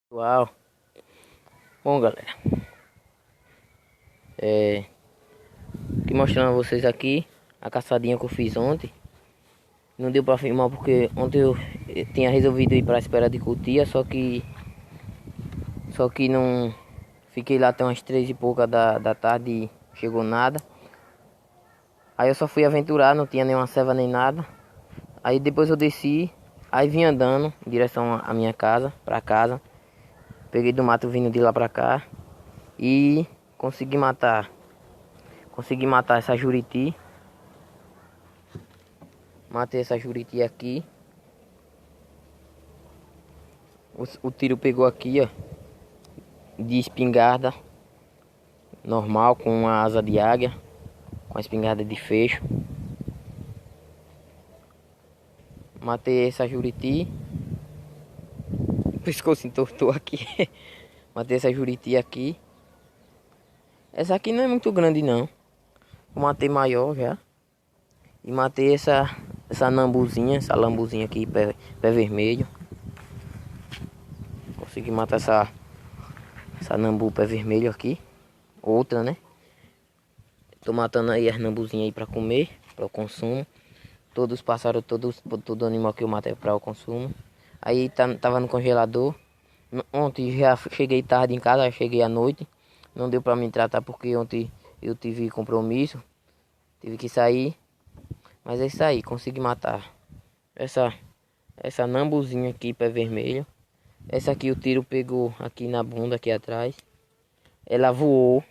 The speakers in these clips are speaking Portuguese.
Uau. Bom, galera, aqui mostrando a vocês aqui a caçadinha que eu fiz ontem. Não deu pra filmar porque ontem eu tinha resolvido ir pra espera de cutia, só que não fiquei lá até umas 3 e pouca da tarde e chegou nada. Aí eu só fui aventurar, não tinha nenhuma ceva nem nada. Aí depois eu desci, aí vim andando em direção à minha casa, pra casa. Peguei do mato vindo de lá pra cá e consegui matar. Consegui matar essa juriti. Matei essa juriti aqui. O tiro pegou aqui, ó, de espingarda normal, com uma asa de águia, com a espingarda de fecho. Matei essa juriti. O pescoço entortou aqui. Matei essa juriti aqui. Essa aqui não é muito grande não. Eu matei maior já. E matei essa nambuzinha, essa lambuzinha aqui, pé vermelho. Consegui matar essa nambu pé vermelho aqui. Outra, né? Tô matando aí as nambuzinhas aí pra comer, para o consumo. Todos os pássaros, todo animal que eu matei para o consumo. Aí tava no congelador. Ontem já cheguei tarde em casa, cheguei à noite. Não deu pra me tratar porque ontem eu tive compromisso. Tive que sair. Mas é isso aí, consegui matar essa nambuzinha aqui, pé vermelho. Essa aqui o tiro pegou aqui na bunda, aqui atrás. Ela voou.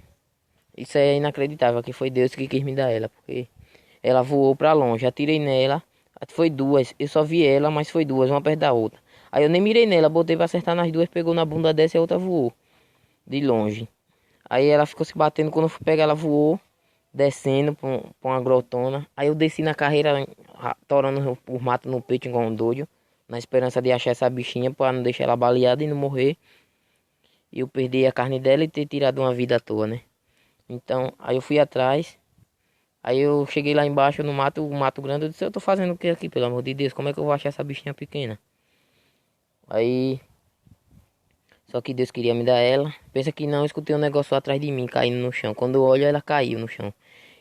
Isso aí é inacreditável, que foi Deus que quis me dar ela, porque ela voou pra longe. Atirei nela, foi duas. Eu só vi ela, mas foi duas, uma perto da outra. Aí eu nem mirei nela, botei pra acertar nas duas, pegou na bunda dessa e a outra voou de longe. Aí ela ficou se batendo, quando eu fui pegar ela voou, descendo pra uma grotona. Aí eu desci na carreira, torando o mato no peito igual um doido, na esperança de achar essa bichinha pra não deixar ela baleada e não morrer. E eu perdi a carne dela e ter tirado uma vida à toa, né? Então, aí eu fui atrás. Aí eu cheguei lá embaixo no mato, o mato grande. Eu disse, eu tô fazendo o que aqui, pelo amor de Deus? Como é que eu vou achar essa bichinha pequena? Aí, só que Deus queria me dar ela. Pensa que não, eu escutei um negócio atrás de mim, caindo no chão. Quando eu olho, ela caiu no chão.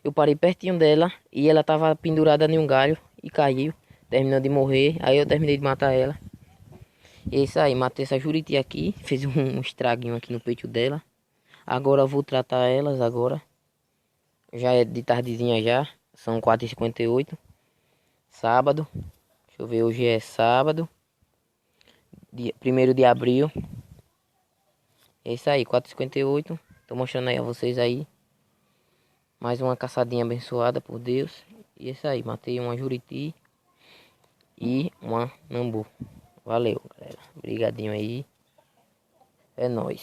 Eu parei pertinho dela e ela tava pendurada em um galho e caiu. Terminou de morrer. Aí eu terminei de matar ela. E é isso aí, matei essa juriti aqui. Fiz um estraguinho aqui no peito dela. Agora eu vou tratar elas agora. Já é de tardezinha já. São 4h58. Sábado. Deixa eu ver, hoje é sábado. Dia 1º de abril. É isso aí, 4h58. Tô mostrando aí a vocês aí. Mais uma caçadinha abençoada por Deus. E é isso aí, matei uma juriti e uma nambu. Valeu, galera. Obrigadinho aí. É nóis.